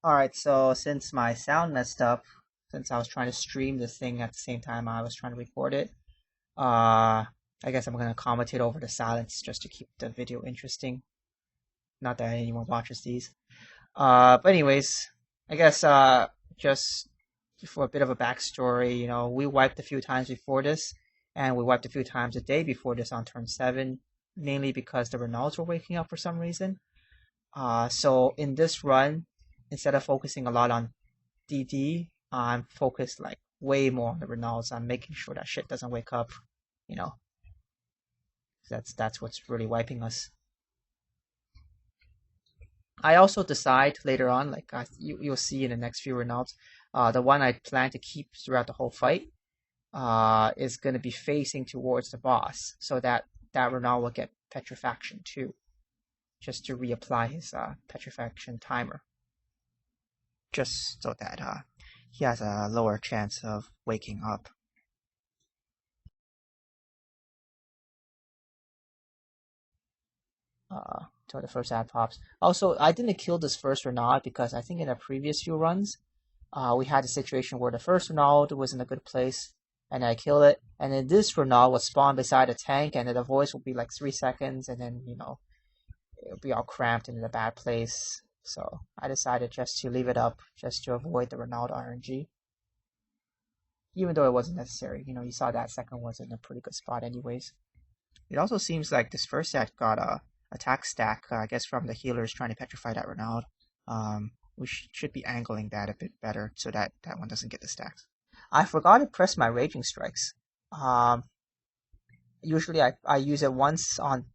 Alright, so since my sound messed up, since I was trying to stream this thing at the same time I was trying to record it, I guess I'm gonna commentate over the silence just to keep the video interesting. Not that anyone watches these. But anyways, I guess just for a bit of a backstory, we wiped a few times before this, and we wiped a few times a day before this on turn 7, mainly because the Renaults were waking up for some reason. So in this run, instead of focusing a lot on DD, I'm focused like way more on the Renaults. I'm making sure that shit doesn't wake up. You know, that's what's really wiping us. I also decide later on, like you'll see in the next few Renaults, the one I plan to keep throughout the whole fight, is going to be facing towards the boss, so that Renault will get petrifaction too, just to reapply his petrifaction timer, just so that he has a lower chance of waking up. Till the first ad pops. Also, I didn't kill this first Renault because I think in the previous few runs, we had a situation where the first Renault was in a good place, and I killed it, and then this Renault was spawned beside a tank, and then the voice will be like 3 seconds, and then, it'll be all cramped and in a bad place. So I decided just to leave it up, just to avoid the Renault RNG. Even though it wasn't necessary. You saw that second was in a pretty good spot anyways. It also seems like this first set got a attack stack, I guess from the healers trying to petrify that Renault. We should be angling that a bit better so that that one doesn't get the stacks. I forgot to press my Raging Strikes. Usually I use it once on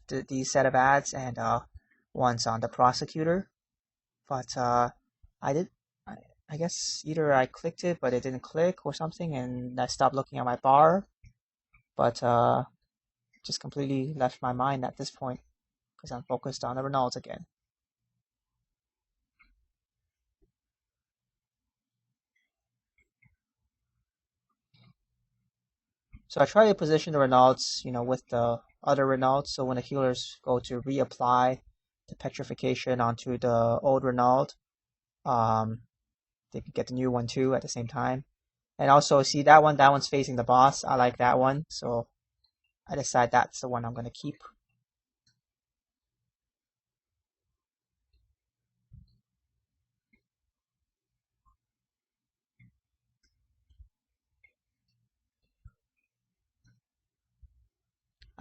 the set of ads and once on the Prosecutor. But I did, I guess either I clicked it but it didn't click or something, and I stopped looking at my bar. But just completely left my mind at this point because I'm focused on the Renaults again. So I try to position the Renaults, with the other Renaults, so when the healers go to reapply the petrification onto the old Renault, they can get the new one too at the same time. And also, see that one's facing the boss. I like that one, so I decide that's the one I'm going to keep.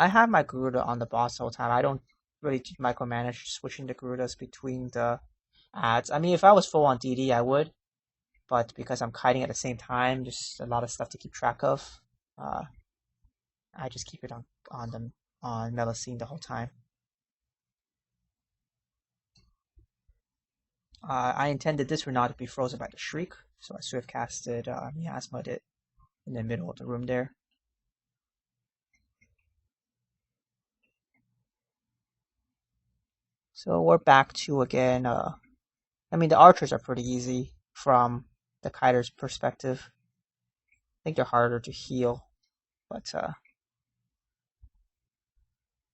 I have my Garuda on the boss the whole time. I don't really micromanage switching the Garudas between the ads. I mean, if I was full on DD, I would, but because I'm kiting at the same time, just a lot of stuff to keep track of. I just keep it on Melusine the whole time. I intended this Renault to be frozen by the Shriek, so I swift casted Miasma'd it in the middle of the room there. So we're back to again. I mean, the archers are pretty easy from the kiter's perspective. I think they're harder to heal, but I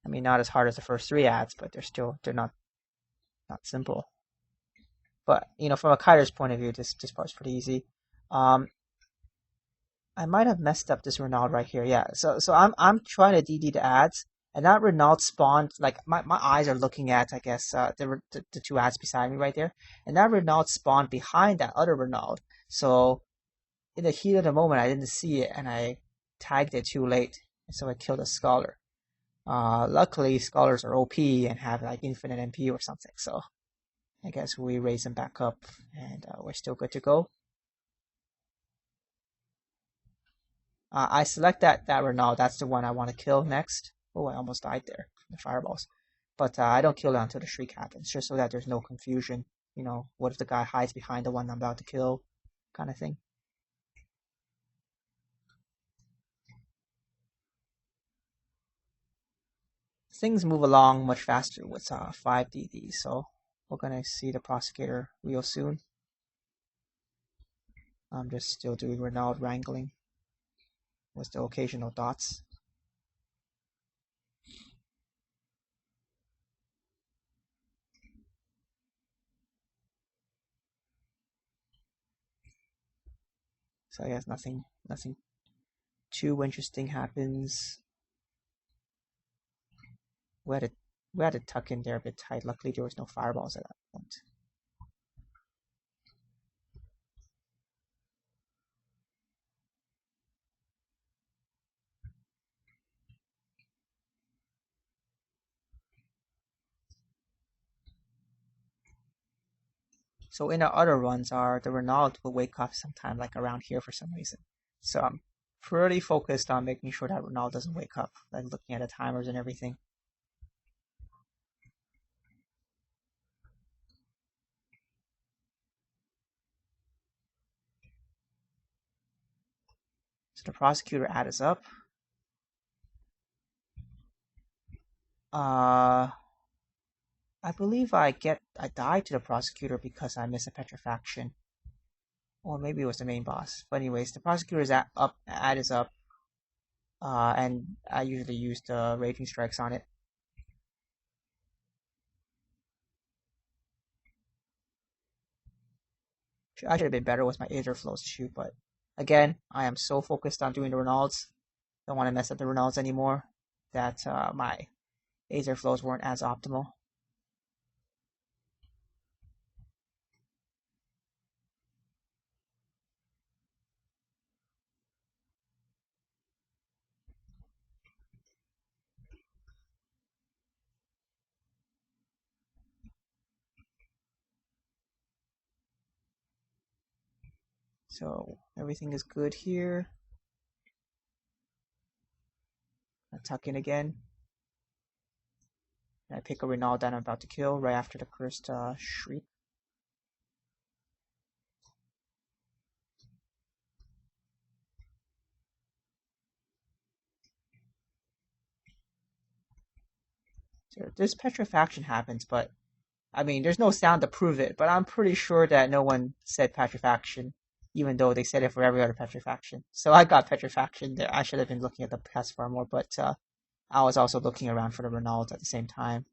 mean, not as hard as the first 3 ads, but they're not simple. But from a kiter's point of view, this part's pretty easy. I might have messed up this Renault right here. Yeah, so I'm trying to DD the ads, and that Renault spawned, like my eyes are looking at, I guess, the 2 ads beside me right there, and that Renault spawned behind that other Renault. So in the heat of the moment, I didn't see it, and I tagged it too late, so I killed a Scholar. Luckily, Scholars are OP and have like infinite MP or something, so I guess we raise them back up, and we're still good to go. I select that Renault. That's the one I want to kill next. Oh, I almost died there from the fireballs. But I don't kill it until the Shriek happens, just so that there's no confusion. What if the guy hides behind the one I'm about to kill, kind of thing. Things move along much faster with 5 DD, so we're gonna see the Prosecutor real soon. I'm just still doing Renault wrangling with the occasional dots. So I guess nothing too interesting happens. We had to tuck in there a bit tight. Luckily there was no fireballs at that point. So in our other runs, the Renault will wake up sometime like around here for some reason. So I'm pretty focused on making sure that Renault doesn't wake up, like looking at the timers and everything. So the prosecutor adds up. I believe I died to the prosecutor because I missed a petrifaction. Or maybe it was the main boss. But anyways, the prosecutor's ad is up. And I usually use the raging strikes on it. I should have been better with my Aether flows too, but again, I am so focused on doing the Renaults. Don't want to mess up the Renaults anymore. That my Aether flows weren't as optimal. So everything is good here. I tuck in again. And I pick a Renault that I'm about to kill right after the cursed shriek. So this petrifaction happens, but I mean, there's no sound to prove it, but I'm pretty sure that no one said petrifaction, even though they said it for every other petrifaction. So I got petrifaction there. I should have been looking at the past far more, but I was also looking around for the Renault at the same time.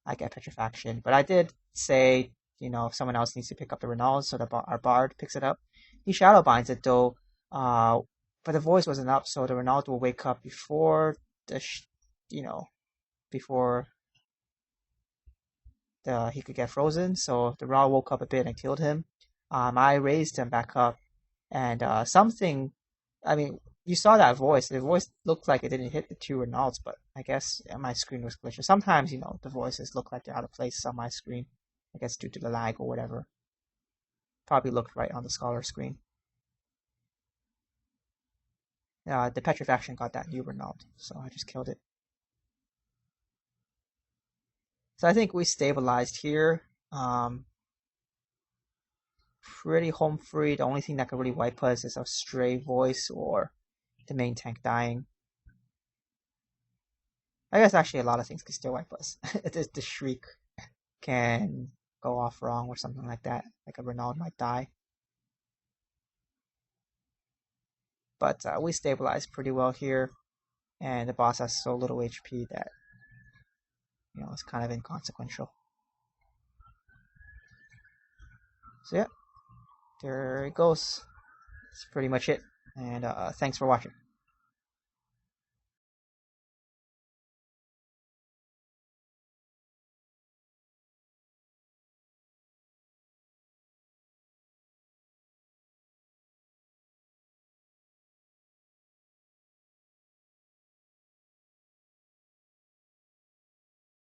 I get petrifaction, but I did say, if someone else needs to pick up the Renault, so that our Bard picks it up. He shadow binds it though, but the voice wasn't up, so the Renault will wake up before before he could get frozen. So the Ra woke up a bit and killed him. I raised him back up, and something. I mean, you saw that voice. The voice looked like it didn't hit the two Renaults, but I guess my screen was glitched. Sometimes, the voices look like they're out of place on my screen. I guess due to the lag or whatever. Probably looked right on the Scholar screen. The petrifaction got that new Renault, so I just killed it. So I think we stabilized here. Pretty home free. The only thing that could really wipe us is a stray voice or the main tank dying. I guess actually a lot of things can still wipe us. The shriek can go off wrong or something like that. Like a Renault might die. But we stabilized pretty well here. And the boss has so little HP that it's kind of inconsequential. So yeah, there it goes. That's pretty much it. And thanks for watching.